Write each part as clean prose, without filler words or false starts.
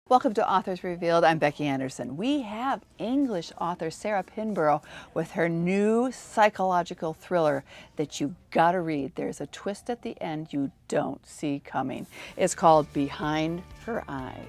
Welcome to Authors Revealed. I'm Becky Anderson. We have English author Sarah Pinborough with her new psychological thriller that you gotta read. There's a twist at the end you don't see coming. It's called Behind Her Eyes.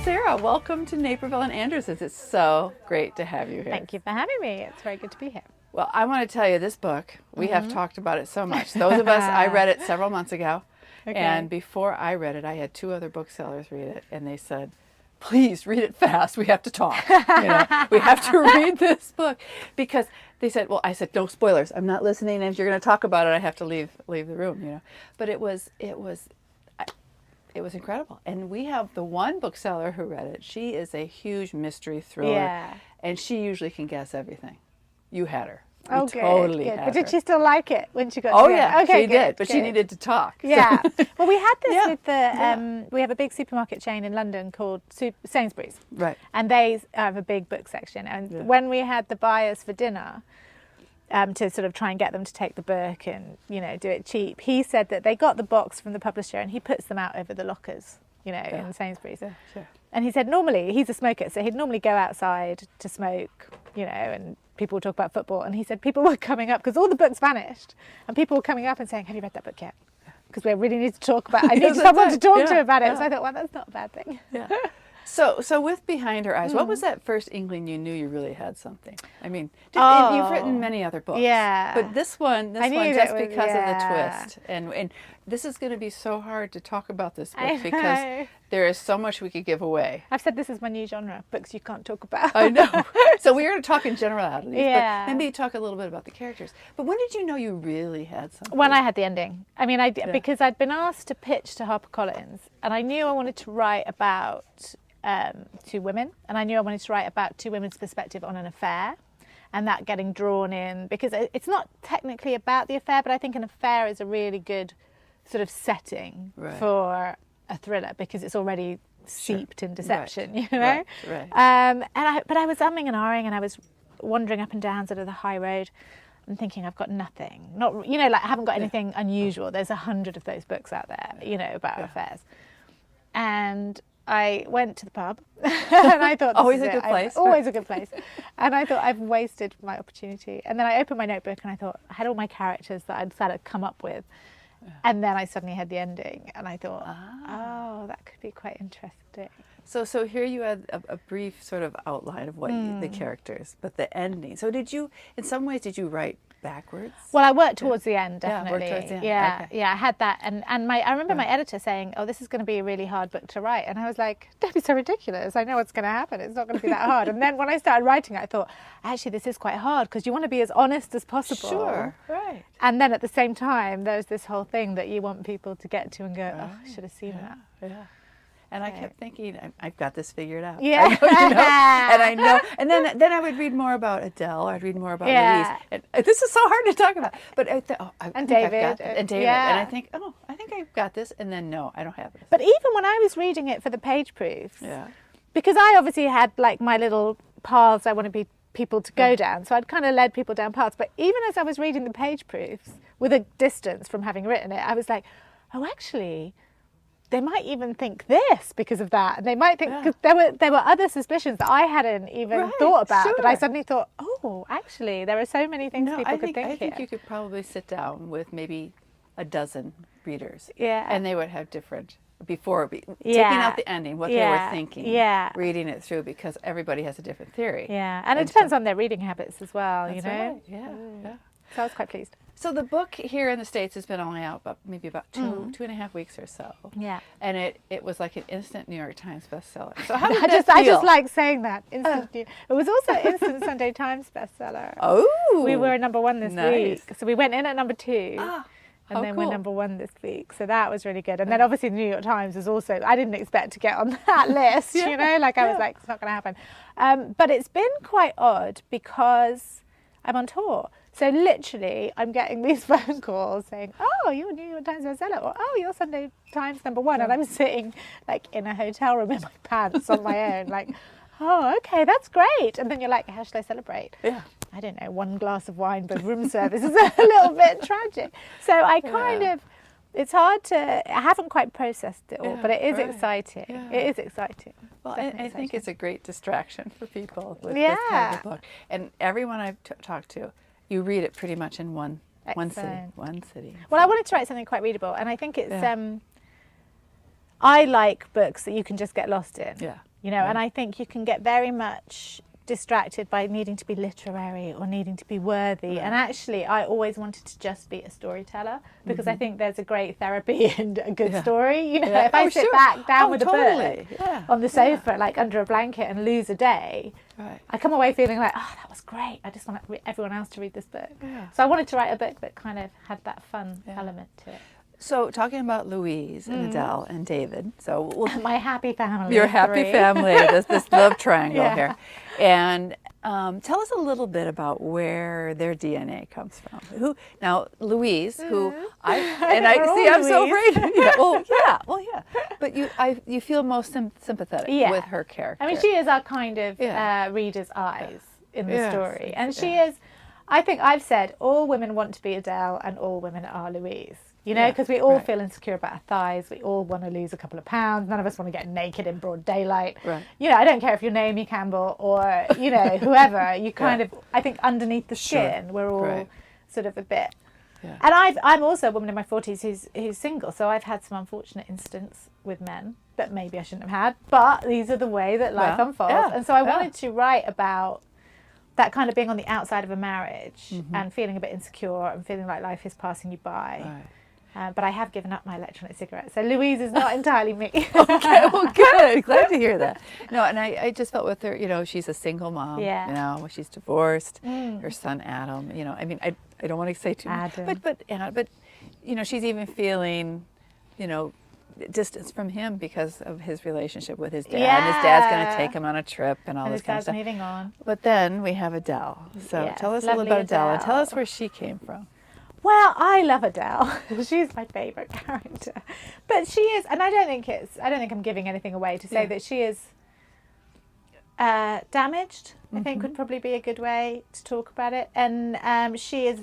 Sarah, welcome to Naperville and Anderson's. It's so great to have you here. Thank you for having me. It's very good to be here. Well, I want to tell you this book, we have talked about it so much. Those of us, I read it several months ago, and before I read it, I had two other booksellers read it, and they said, please read it fast. We have to talk. We have to read this book. Because they said, well, I said, no spoilers. I'm not listening, and if you're going to talk about it, I have to leave the room, But it was incredible. And we have the one bookseller who read it. She is a huge mystery thriller, and she usually can guess everything. You had her. You totally had her. But did she still like it when she got to the end? Yeah, she did, but she needed to talk. Yeah. Well, we had this with the, we have a big supermarket chain in London called Sainsbury's. Right. And they have a big book section. And when we had the buyers for dinner, to sort of try and get them to take the book and, do it cheap, he said that they got the box from the publisher and he puts them out over the lockers, in Sainsbury's. Yeah, sure. And he said normally, he's a smoker, so he'd normally go outside to smoke, and people would talk about football. And he said people were coming up, because all the books vanished, and people were coming up and saying, have you read that book yet? Because we really need to talk about it. I need someone to talk to about it. So I thought, well, that's not a bad thing. Yeah. So with Behind Her Eyes, what was that first inkling you knew you really had something? I mean, you've written many other books. Yeah. But this one just because of the twist. And this is going to be so hard to talk about this book because there is so much we could give away. I've said this is my new genre, books you can't talk about. I know. So we're going to talk in generalities, but maybe talk a little bit about the characters. But when did you know you really had something? When I had the ending. I mean, because I'd been asked to pitch to HarperCollins, and I knew I wanted to write about two women, and I knew I wanted to write about two women's perspective on an affair, and that getting drawn in, because it's not technically about the affair, but I think an affair is a really good sort of setting for a thriller, because it's already seeped in deception, Right. But I was umming and ahhing, and I was wandering up and down sort of the high road and thinking, I've got nothing, I haven't got anything unusual. There's 100 of those books out there, about affairs. And I went to the pub, and I thought, always a good place. Always a good place. And I thought, I've wasted my opportunity. And then I opened my notebook, and I thought, I had all my characters that I'd sort of come up with. And then I suddenly had the ending, and I thought, oh, that could be quite interesting. So here you had a brief sort of outline of what the characters, but the ending. So in some ways, did you write backwards? Well, I worked towards the end, definitely. Yeah, worked towards the end. Yeah, I had that. And I remember my editor saying, oh, this is going to be a really hard book to write. And I was like, don't be so ridiculous. I know what's going to happen. It's not going to be that hard. And then when I started writing it, I thought, actually, this is quite hard, because you want to be as honest as possible. Sure, right. And then at the same time, there's this whole thing that you want people to get to and go, oh, I should have seen that. Yeah. And I kept thinking, I've got this figured out. Yeah. I know. And then I would read more about Adele. I'd read more about Louise. And this is so hard to talk about. But David. And I think, I think I've got this. And then, no, I don't have this. But even when I was reading it for the page proofs, because I obviously had like my little paths I wanted people to go down. So I'd kind of led people down paths. But even as I was reading the page proofs, with a distance from having written it, I was like, oh, actually, they might even think this because of that. And they might think, because there were other suspicions that I hadn't even thought about. But I suddenly thought, oh, actually, there are so many things people could think I think here. you could probably sit down with maybe a dozen readers. Yeah. And they would have different, taking out the ending, what they were thinking, reading it through, because everybody has a different theory. Yeah, and it depends on their reading habits as well, That's you know? Right. Yeah. So I was quite pleased. So the book here in the States has been only out maybe about 2.5 weeks or so. Yeah. And it was like an instant New York Times bestseller. So how did that feel? I just like saying that. It was also an instant Sunday Times bestseller. Oh. We were number 1 this nice. week. So we went in at number 2. And then we're number 1 this week. So that was really good. And then obviously the New York Times is also, I didn't expect to get on that list, you know, like I was like, it's not going to happen. But it's been quite odd because I'm on tour. So literally I'm getting these phone calls saying, oh, you're New York Times bestseller, or oh, you're Sunday Times number 1. And I'm sitting like in a hotel room in my pants on my own, like, oh, okay, that's great. And then you're like, how should I celebrate? Yeah. I don't know, 1 glass of wine, but room service is a little bit tragic. So I kind of, it's hard to, I haven't quite processed it all, but it is exciting. Yeah. It is exciting. Well, I think it's a great distraction for people with this kind of book. And everyone I've talked to, you read it pretty much in one sitting. Well, I wanted to write something quite readable, and I think it's, I like books that you can just get lost in. Yeah. You know, and I think you can get very much distracted by needing to be literary or needing to be worthy. And actually, I always wanted to just be a storyteller because I think there's a great therapy in a good story. You know, if I sit back down with a book on the sofa, like under a blanket, and lose a day, I come away feeling like, oh, that was great. I just want everyone else to read this book. So I wanted to write a book that kind of had that fun element to it. So talking about Louise and Adele and David, so my happy family. Your happy family, this love triangle here, and tell us a little bit about where their DNA comes from. Who now Louise, who I see, I'm so afraid. But you feel most sympathetic with her character. I mean, she is our kind of reader's eyes in the story, and she is. I think I've said all women want to be Adele and all women are Louise. You know, because we all feel insecure about our thighs. We all want to lose a couple of pounds. None of us want to get naked in broad daylight. Right. You know, I don't care if you're Naomi Campbell or, you know, whoever. You kind of, I think underneath the skin, we're all sort of a bit. Yeah. And I'm also a woman in my 40s who's single. So I've had some unfortunate incidents with men that maybe I shouldn't have had. But these are the way that life unfolds. Yeah. And so I wanted to write about that kind of being on the outside of a marriage and feeling a bit insecure and feeling like life is passing you by. Right. But I have given up my electronic cigarette. So Louise is not entirely me. Okay, well, good. Glad to hear that. No, and I just felt with her, you know, she's a single mom. Yeah. You know, she's divorced. Her son, Adam, you know, I mean, I don't want to say too much. But, you know, she's even feeling, you know, distance from him because of his relationship with his dad. Yeah. And his dad's going to take him on a trip and all this kind of stuff. Moving on. But then we have Adele. So tell us a little about Adele and tell us where she came from. Well, I love Adele. She's my favourite character. But she is, and I don't think I'm giving anything away to say that she is damaged, I think would probably be a good way to talk about it. And she's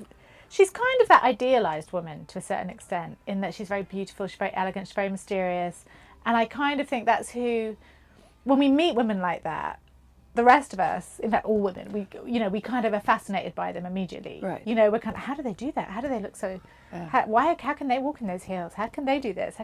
kind of that idealised woman to a certain extent, in that she's very beautiful, she's very elegant, she's very mysterious. And I kind of think that's who, when we meet women like that, the rest of us, in fact all women, we kind of are fascinated by them immediately. Right. You know, we're kind of, how do they do that? How do they look so, how can they walk in those heels? How can they do this?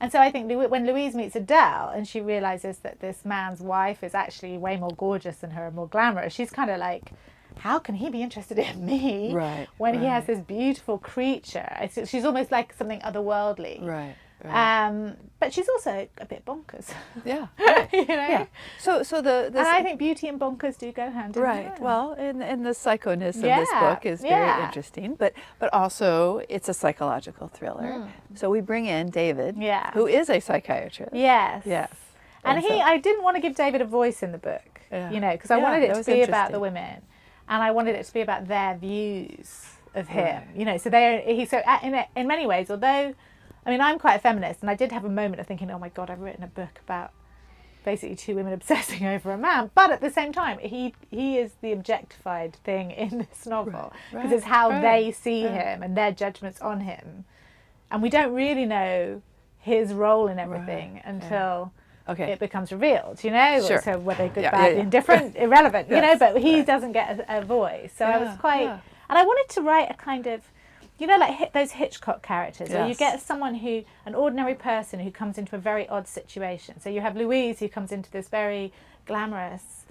And so I think when Louise meets Adele and she realises that this man's wife is actually way more gorgeous than her and more glamorous, she's kind of like, how can he be interested in me when he has this beautiful creature? She's almost like something otherworldly. Right. Right. But she's also a bit bonkers. Yeah. You know? Yeah. So and I think beauty and bonkers do go hand in hand. Right. Well, and the psychoness of this book is very interesting, but also it's a psychological thriller. So we bring in David, who is a psychiatrist. Yes. Yes. And I didn't want to give David a voice in the book, you know, because I wanted it to be about the women, and I wanted it to be about their views of him. You know, so in many ways, although. I mean, I'm quite a feminist, and I did have a moment of thinking, oh my God, I've written a book about basically two women obsessing over a man. But at the same time, he is the objectified thing in this novel, because it's how they see him and their judgments on him. And we don't really know his role in everything until it becomes revealed, you know? Sure. So whether good, bad, indifferent, irrelevant, you know, but he doesn't get a voice. So I was quite... And I wanted to write a kind of... You know, like those Hitchcock characters, where you get an ordinary person who comes into a very odd situation. So you have Louise, who comes into this very glamorous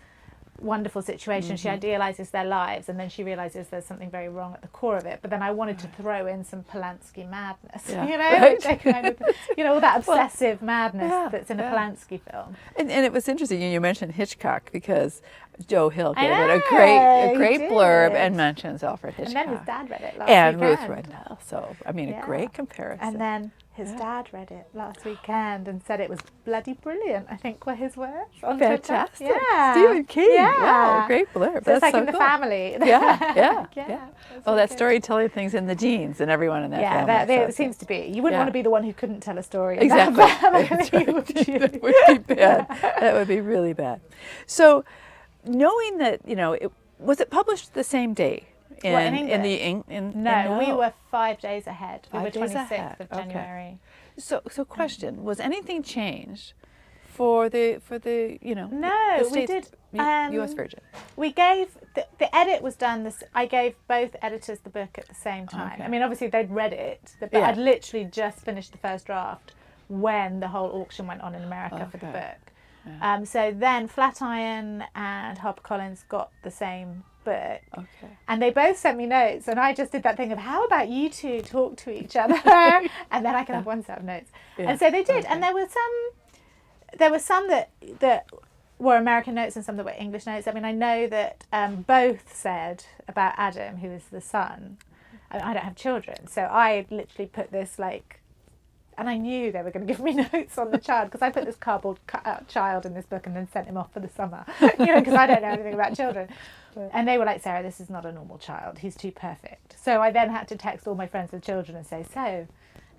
wonderful situation. She idealizes their lives, and then she realizes there's something very wrong at the core of it. But then I wanted to throw in some Polanski madness, you know, right. which I kind of, you know, all that obsessive madness that's in a Polanski film. And it was interesting you mentioned Hitchcock, because Joe Hill gave it a great blurb and mentions Alfred Hitchcock. And then his dad read it last and weekend. Ruth Rendell. So I mean, a great comparison. And then his dad read it last weekend and said it was bloody brilliant, I think were his words on Fantastic. Twitter. Yeah. Stephen King. Yeah. Wow, great blurb. So it's like so in the cool. family. Yeah. Oh, that good. storytelling thing's in the genes, and everyone in that family. It seems to be. You wouldn't want to be the one who couldn't tell a story. Exactly. About family, would you? That would be bad. That would be really bad. So, knowing that, you know, was it published the same day? In England? No, we were 5 days ahead. We were 5 days 26th ahead. of January. So question: was anything changed for the you know? No, the we did. U.S. Virgin. We gave the edit was done. I gave both editors the book at the same time. Okay. I mean, obviously they'd read it, but I'd literally just finished the first draft when the whole auction went on in America for the book. Yeah. So then Flatiron and HarperCollins got the same book, and they both sent me notes, and I just did that thing of, how about you two talk to each other, and then I can have one set of notes. And so they did, and there were some that were American notes and some that were English notes. I mean, I know that both said about Adam, who is the son. I don't have children, so I literally put this and I knew they were going to give me notes on the child, because I put this cardboard cut-out child in this book and then sent him off for the summer, you know, because I don't know anything about children. And they were like, Sarah, this is not a normal child. He's too perfect. So I then had to text all my friends with children and say, so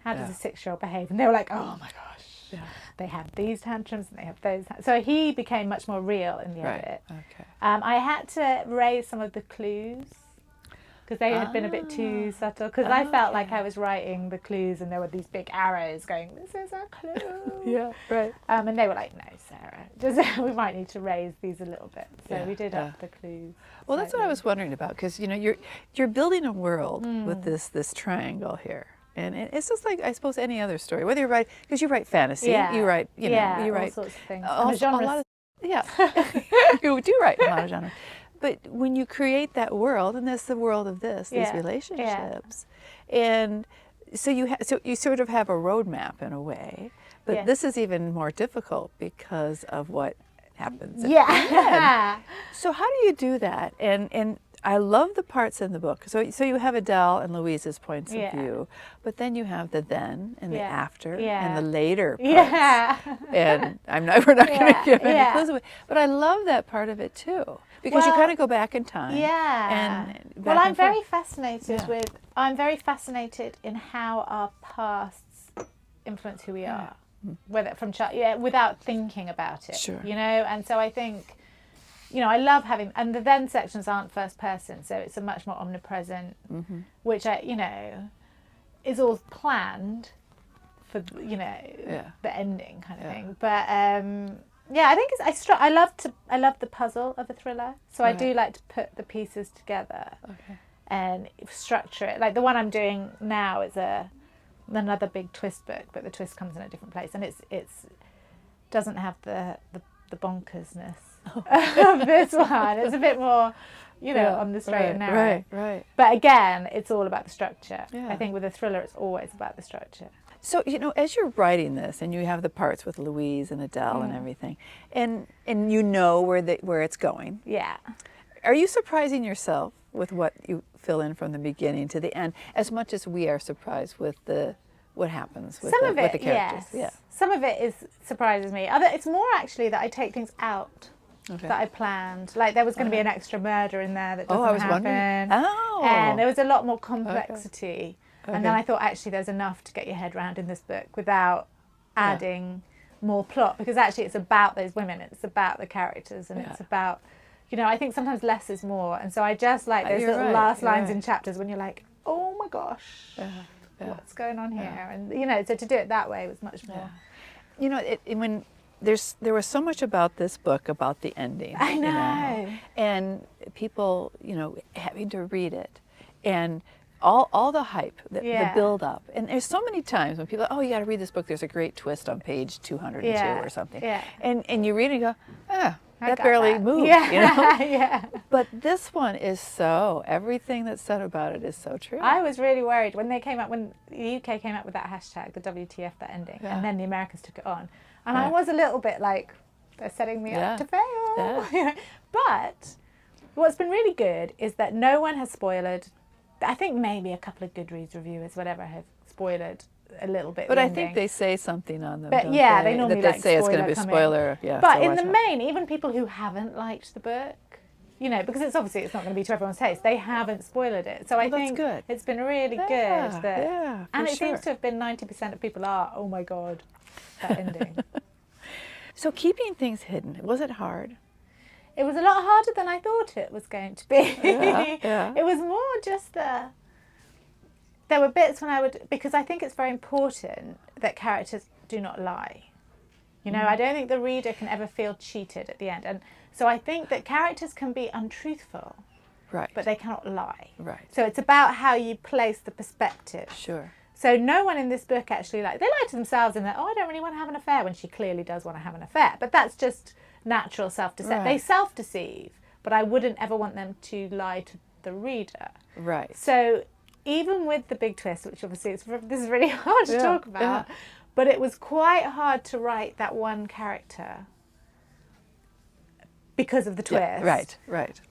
how does a 6-year-old behave? And they were like, oh my gosh, they have these tantrums and they have those. So he became much more real in the edit. I had to raise some of the clues, because they had been a bit too subtle, because I felt like I was writing the clues and there were these big arrows going, this is a clue. And they were like, no, Sarah, we might need to raise these a little bit. So we did up the clues. Well, that's what I was wondering about, because, you know, you're building a world with this triangle here. And it's just like, I suppose, any other story, whether you write, because you write fantasy, you write, you know, you write all sorts of things. A lot of, you do write a lot of genres. But when you create that world, and that's the world of these relationships, and so you sort of have a roadmap in a way. But this is even more difficult because of what happens at the end. So how do you do that? And I love the parts in the book. So you have Adele and Louise's points of view, but then you have the then and the after and the later parts. And we're not going to give any clues away. But I love that part of it too, because you kind of go back in time. I'm very fascinated I'm very fascinated in how our pasts influence who we are, whether from without thinking about it. You know, and so I think, you know, I love having, and the then sections aren't first person, so it's a much more omnipresent, which is all planned for, you know, the ending kind of thing. But I think I love the puzzle of a thriller, so I do like to put the pieces together and structure it. Like the one I'm doing now is another big twist book, but the twist comes in a different place, and it's doesn't have the bonkersness of this one. It's a bit more, you know, on the straight and narrow. Right. But again, it's all about the structure. I think with a thriller, it's always about the structure. So, you know, as you're writing this, and you have the parts with Louise and Adele and everything, and you know where it's going. Are you surprising yourself with what you fill in from the beginning to the end, as much as we are surprised with what happens with the characters? Some of it surprises me. It's more actually that I take things out that I planned. Like there was going to be an extra murder in there that doesn't happen. And there was a lot more complexity. And then I thought, actually, there's enough to get your head around in this book without adding more plot, because actually it's about those women, it's about the characters, and it's about, you know, I think sometimes less is more. And so I just like those little last lines in chapters when you're like, oh my gosh, what's going on here? And, you know, so to do it that way was much more. You know, there was so much about this book about the ending. I know. You know, and people, you know, having to read it, and all the hype, the build up. And there's so many times when people are, oh, you got to read this book, there's a great twist on page 202 or something. And you read it and go, that barely moves, Yeah, you know? yeah. But this one is everything that's said about it is so true. I was really worried when the UK came up with that hashtag, the WTF, that ending, and then the Americans took it on. And I was a little bit like, they're setting me up to fail. Yeah. But what's been really good is that no one has spoiled. I think maybe a couple of Goodreads reviewers, whatever, have spoiled a little bit. But I think they say something on them. But don't they normally that they say it's going to be a spoiler. Yeah. But in the main, even people who haven't liked the book, you know, because it's not going to be to everyone's taste, they haven't spoiled it. So I think it's been really good. And it seems to have been 90% of people are, oh my God, that ending. So keeping things hidden, was it hard? It was a lot harder than I thought it was going to be. It was more just there were bits when because I think it's very important that characters do not lie. You know, I don't think the reader can ever feel cheated at the end. And so I think that characters can be untruthful, but they cannot lie. So it's about how you place the perspective. So no one in this book actually, they lie to themselves in that, I don't really want to have an affair, when she clearly does want to have an affair. But that's just natural self-deception. They self-deceive, but I wouldn't ever want them to lie to the reader. So even with the big twist, which obviously this is really hard to talk about, but it was quite hard to write that one character because of the twist.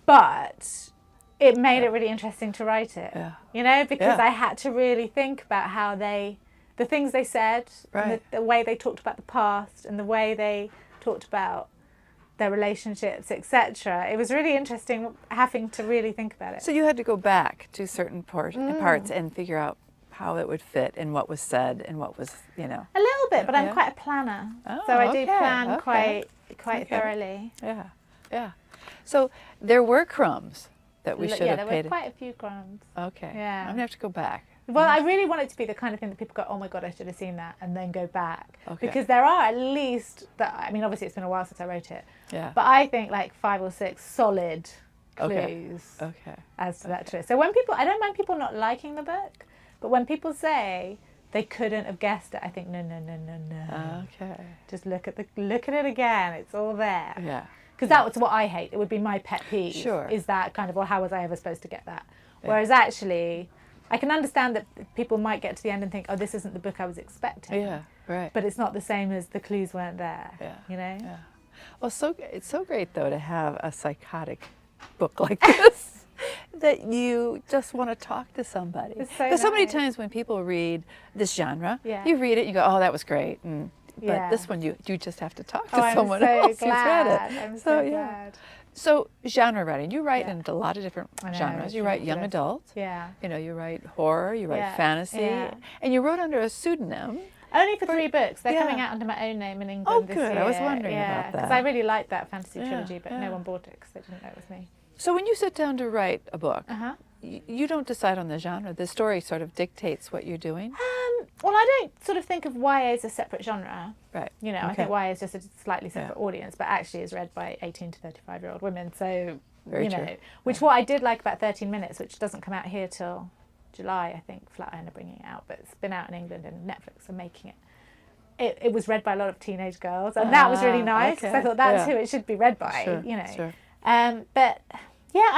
But it made it really interesting to write it, you know, because I had to really think about how the things they said, and the way they talked about the past, and the way they talked about their relationships, etc. It was really interesting having to really think about it. So you had to go back to certain parts and figure out how it would fit and what was said and what was, you know. A little bit, but I'm quite a planner. So I do plan quite thoroughly. So there were crumbs that we should have paid. Yeah, there were quite a few crumbs. I'm going to have to go back. Well, I really want it to be the kind of thing that people go, oh my God, I should have seen that, and then go back. Because there are at least, I mean, obviously it's been a while since I wrote it, but I think 5 or 6 solid clues as to that twist. So when I don't mind people not liking the book, but when people say they couldn't have guessed it, I think, no. Just look at it again, it's all there. Because that was what I hate. It would be my pet peeve, is that kind of, well, how was I ever supposed to get that? Whereas actually, I can understand that people might get to the end and think, oh, this isn't the book I was expecting. But it's not the same as the clues weren't there, you know? Well, it's so great, though, to have a psychotic book like this that you just want to talk to somebody. Because so many times when people read this genre, you read it and you go, oh, that was great. But this one, you just have to talk to someone else who's read it. I'm so glad. So genre writing, you write in a lot of different genres. You write young adult. You know, you write horror, you write fantasy, and you wrote under a pseudonym. Only for 3 books. They're coming out under my own name in England this year. Oh, good. I was wondering about that. Because I really liked that fantasy trilogy, but no one bought it because they didn't know it was me. So when you sit down to write a book, you don't decide on the genre. The story sort of dictates what you're doing. Well, I don't sort of think of YA as a separate genre. You know, I think YA is just a slightly separate audience, but actually is read by 18 to 35-year-old women. So, you know, which what I did like about 13 Minutes, which doesn't come out here till July, I think Flatiron are bringing it out, but it's been out in England and Netflix are making it. It was read by a lot of teenage girls, and that was really nice, because I thought that's who it should be read by, you know. But yeah,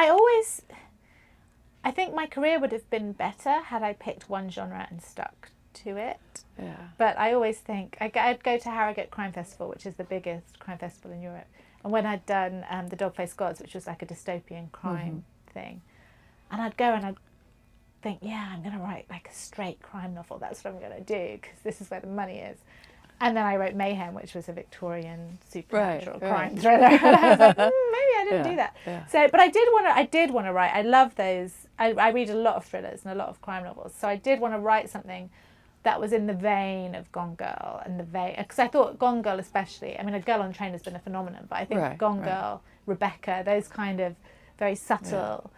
I think my career would have been better had I picked one genre and stuck to it. But I always think I'd go to Harrogate Crime Festival, which is the biggest crime festival in Europe, and when I'd done the Dog-Faced Gods, which was like a dystopian crime thing, and I'd go and I'd think, I'm going to write like a straight crime novel, that's what I'm going to do, because this is where the money is. And then I wrote Mayhem, which was a Victorian supernatural crime thriller. And I was like, maybe I didn't do that. So, but I did want to write. I love those. I read a lot of thrillers and a lot of crime novels. So I did want to write something that was in the vein of Gone Girl, and because I thought Gone Girl especially, I mean, A Girl on a Train has been a phenomenon, but I think Gone Girl, Rebecca, those kind of very subtle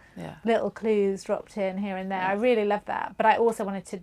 little clues dropped in here and there. I really love that. But I also wanted to,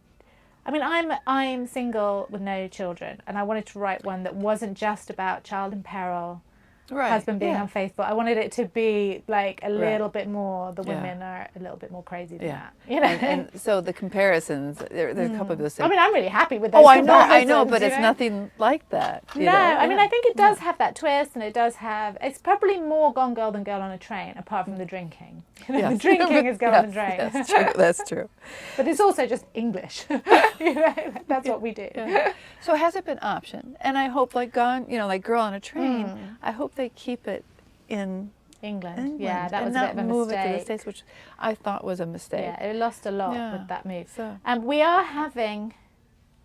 I mean, I'm single with no children, and I wanted to write one that wasn't just about child in peril husband being unfaithful. I wanted it to be like a little bit more, the women are a little bit more crazy than that. You know? And so the comparisons, there's a couple of those things. I mean, I'm really happy with those I know, but it's nothing like that. No, I mean, I think it does have that twist, and it does have, it's probably more Gone Girl than Girl on a Train, apart from the drinking. The drinking is Girl on a Train. That's true. But it's also just English. That's what we do. Yeah. So has it been optioned? And I hope, like like Girl on a Train, I hope they keep it in England. Yeah, that was a bit of a move mistake. it to the States, which I thought was a mistake. Yeah, it lost a lot with that move. So. We are having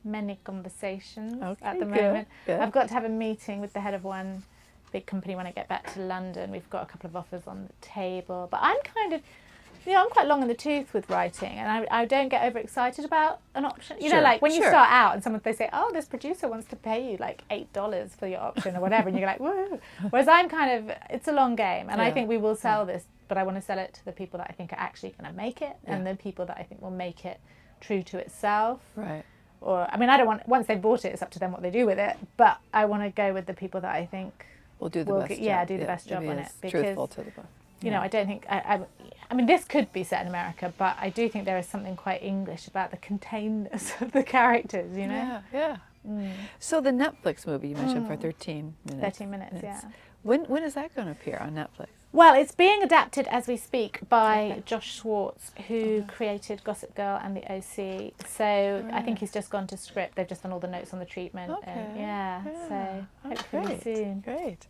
many conversations at the moment. Good. I've got to have a meeting with the head of one big company when I get back to London. We've got a couple of offers on the table, but I'm kind of, I'm quite long in the tooth with writing, and I don't get overexcited about an option. You know, like when you start out and they say, oh, this producer wants to pay you like $8 for your option or whatever, and you're like, whoa. Whereas I'm kind of, it's a long game, and I think we will sell this, but I want to sell it to the people that I think are actually going to make it, and the people that I think will make it true to itself. Right. Or, I mean, I don't want, once they've bought it, it's up to them what they do with it, but I want to go with the people that I think will do the best job. Do the best job on it. Because truthful to the book. You know, I don't think, I mean, this could be set in America, but I do think there is something quite English about the containedness of the characters, you know? Yeah. So the Netflix movie you mentioned for 13 minutes. 13 minutes, yeah. When is that going to appear on Netflix? Well, it's being adapted as we speak by Josh Schwartz, who created Gossip Girl and The OC. So I think he's just gone to script. They've just done all the notes on the treatment. And so hopefully soon. Great.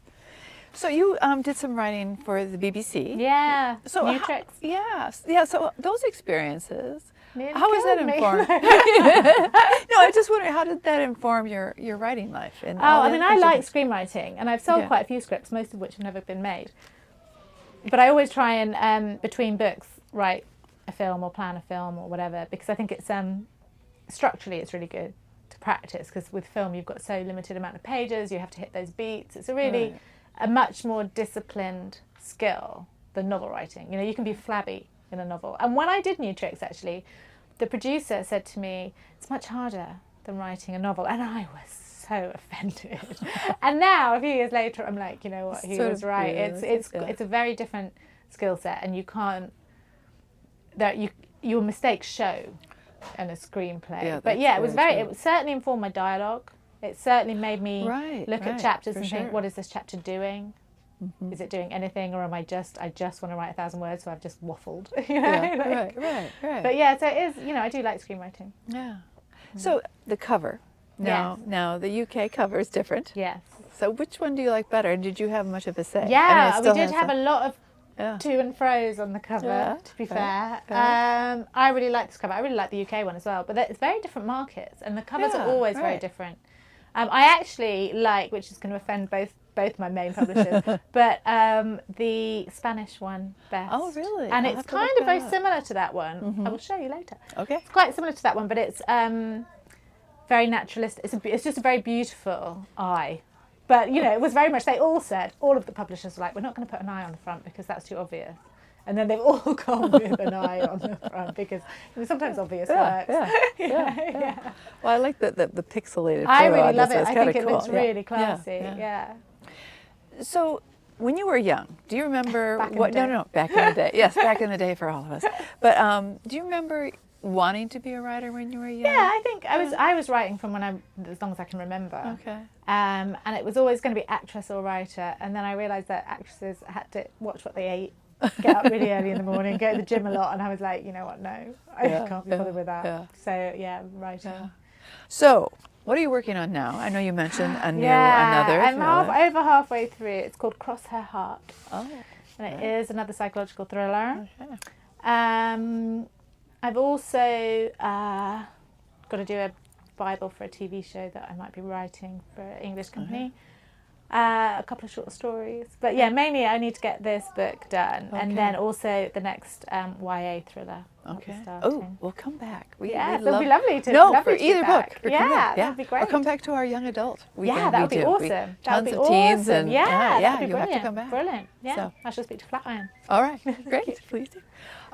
So you did some writing for the BBC. Yeah. So New Tricks. Yeah. So those experiences, Nearly how was that killed me. informed? No, I just wondering, how did that inform your writing life? And I mean, I like screenwriting, and I've sold quite a few scripts, most of which have never been made. But I always try and, between books, write a film or plan a film or whatever, because I think it's structurally it's really good to practice, because with film you've got so limited amount of pages, you have to hit those beats. It's a really a much more disciplined skill than novel writing. You know, you can be flabby in a novel. And when I did New Tricks, actually, the producer said to me, it's much harder than writing a novel. And I was so offended. And now, a few years later, I'm like, you know what, he was right. It's a very different skill set, and you can't, your mistakes show in a screenplay. But yeah, it certainly informed my dialogue. It certainly made me look at chapters and think, what is this chapter doing? Is it doing anything, or am I just want to write 1,000 words, so I've just waffled? You know? Right. But yeah, so it is, you know, I do like screenwriting. Yeah. So the cover, now the UK cover is different. Yes. So which one do you like better? And did you have much of a say? Yeah, we did have a lot of to and fro's on the cover, to be fair. I really like this cover. I really like the UK one as well, but it's very different markets, and the covers are always very different. I actually like, which is going to offend both my main publishers, but the Spanish one best. Oh, really? And it's kind of very similar to that one. I will show you later. Okay. It's quite similar to that one, but it's very naturalist. It's just a very beautiful eye. But, you know, it was very much, they all said, all of the publishers were like, we're not going to put an eye on the front because that's too obvious. And then they've all gone with an eye on the front because sometimes obvious works. Yeah. Well, I like the pixelated photo. I really love it. I think it looks really classy. Yeah. So when you were young, do you remember back in the day. No, back in the day. Yes, back in the day for all of us. But do you remember wanting to be a writer when you were young? Yeah, I think I was writing from as long as I can remember. Okay. And it was always going to be actress or writer, and then I realised that actresses had to watch what they ate, get up really early in the morning, go to the gym a lot, and I was like, you know what, no, I can't be bothered with that. Yeah. So yeah, writing. Yeah. So what are you working on now? I know you mentioned another. I'm over halfway through. It's called Cross Her Heart. Oh. And it is another psychological thriller. Okay. I've also got to do a Bible for a TV show that I might be writing for an English company. A couple of short stories. But yeah, mainly I need to get this book done. Okay. And then also the next YA thriller. Okay. Oh, we'll come back. It'll be lovely to for either book. That'd be great. Or come back to our young adult. That would be awesome. Tons of teens and you'll have to come back. Brilliant. Yeah, I shall speak to Flatiron. All right, great. Please do.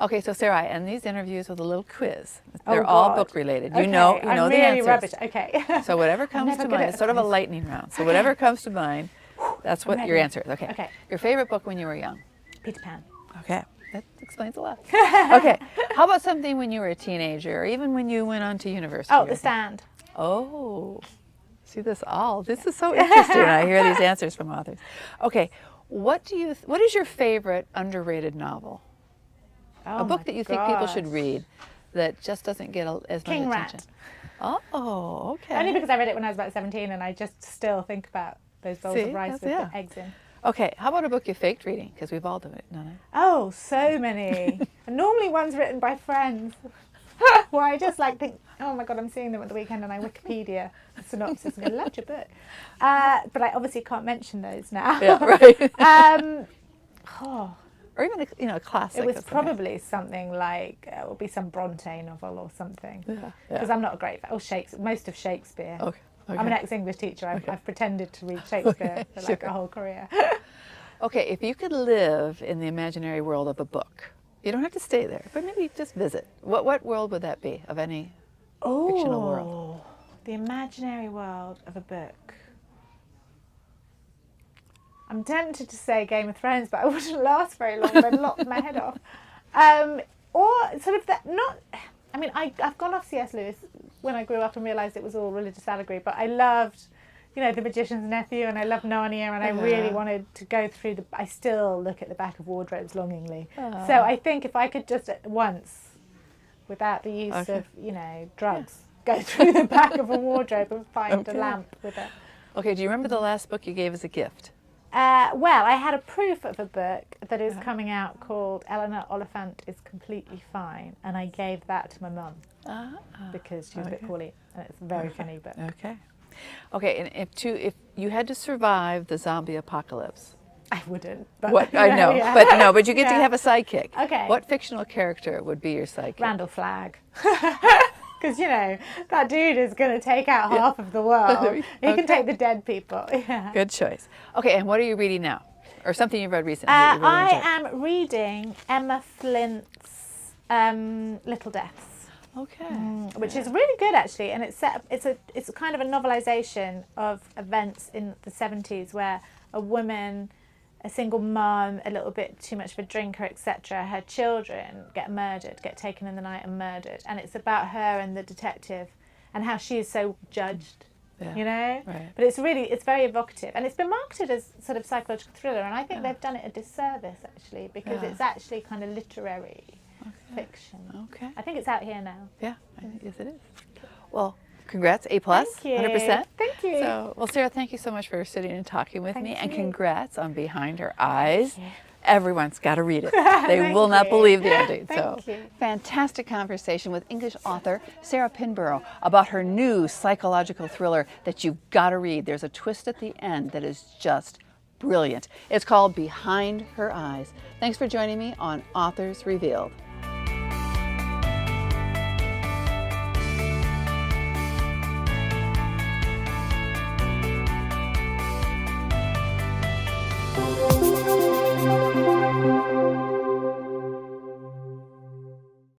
Okay, so Sarah, I end these interviews with a little quiz. They're all book related. Okay. You know I'm the really answers. rubbish. Okay. So whatever comes to mind, it's sort of a lightning round. So whatever comes to mind, That's what your answer is. Okay. Okay. Your favorite book when you were young? Peter Pan. Okay. That explains a lot. Okay. How about something when you were a teenager, or even when you went on to university? Oh, The Stand. Oh. See this all. This is so interesting when I hear these answers from authors. Okay. What is your favorite underrated novel? Oh, a book that you think people should read that just doesn't get as much King attention. Rat. Oh, okay. Only because I read it when I was about 17 and I just still think about those bowls of rice with the eggs in. Okay, how about a book you faked reading? Because we've all done it. Oh, so many. And normally ones written by friends. Where I just think, oh my God, I'm seeing them at the weekend and I Wikipedia a synopsis and go, loved your book. But I obviously can't mention those now. Yeah, right. Or even a classic. It was probably something like, it would be some Bronte novel or something. Because I'm not a great fan. Shakespeare, most of Shakespeare. Okay. I'm an ex-English teacher. I've pretended to read Shakespeare for a whole career. Okay, if you could live in the imaginary world of a book, you don't have to stay there, but maybe just visit. What world would that be of any fictional world? The imaginary world of a book. I'm tempted to say Game of Thrones, but I wouldn't last very long. I'd lock my head off. Or sort of that, I've gone off C.S. Lewis when I grew up and realised it was all religious allegory, but I loved, The Magician's Nephew, and I loved Narnia, and I really wanted to go through I still look at the back of wardrobes longingly. So I think if I could just at once, without the use of, drugs, go through the back of a wardrobe and find a lamp with it. Okay, do you remember the last book you gave as a gift? Well, I had a proof of a book that is coming out called Eleanor Oliphant is Completely Fine, and I gave that to my mum because she was a bit poorly, and it's a very funny book. Okay, and if you had to survive the zombie apocalypse, I wouldn't. But, but you get to have a sidekick. Okay. What fictional character would be your sidekick? Randall Flagg. Because, that dude is going to take out half of the world. He can take the dead people. Yeah. Good choice. Okay, and what are you reading now? Or something you've read recently? I am reading Emma Flint's Little Deaths. Okay. Which is really good, actually. And it's a kind of a novelisation of events in the 70s where a woman, a single mum, a little bit too much of a drinker, etc. Her children get taken in the night and murdered. And it's about her and the detective and how she is so judged, Right. But it's very evocative. And it's been marketed as sort of psychological thriller. And I think they've done it a disservice, actually, because it's actually kind of literary fiction. Okay. I think it's out here now. Yeah, yes it is. Well, congrats, A+, Thank you. 100%. Thank you. So, Sarah, thank you so much for sitting and talking with me, and you. congrats on Behind Her Eyes. Everyone's got to read it. They will not believe the ending. Thank you. Fantastic conversation with English author Sarah Pinborough about her new psychological thriller that you've got to read. There's a twist at the end that is just brilliant. It's called Behind Her Eyes. Thanks for joining me on Authors Revealed.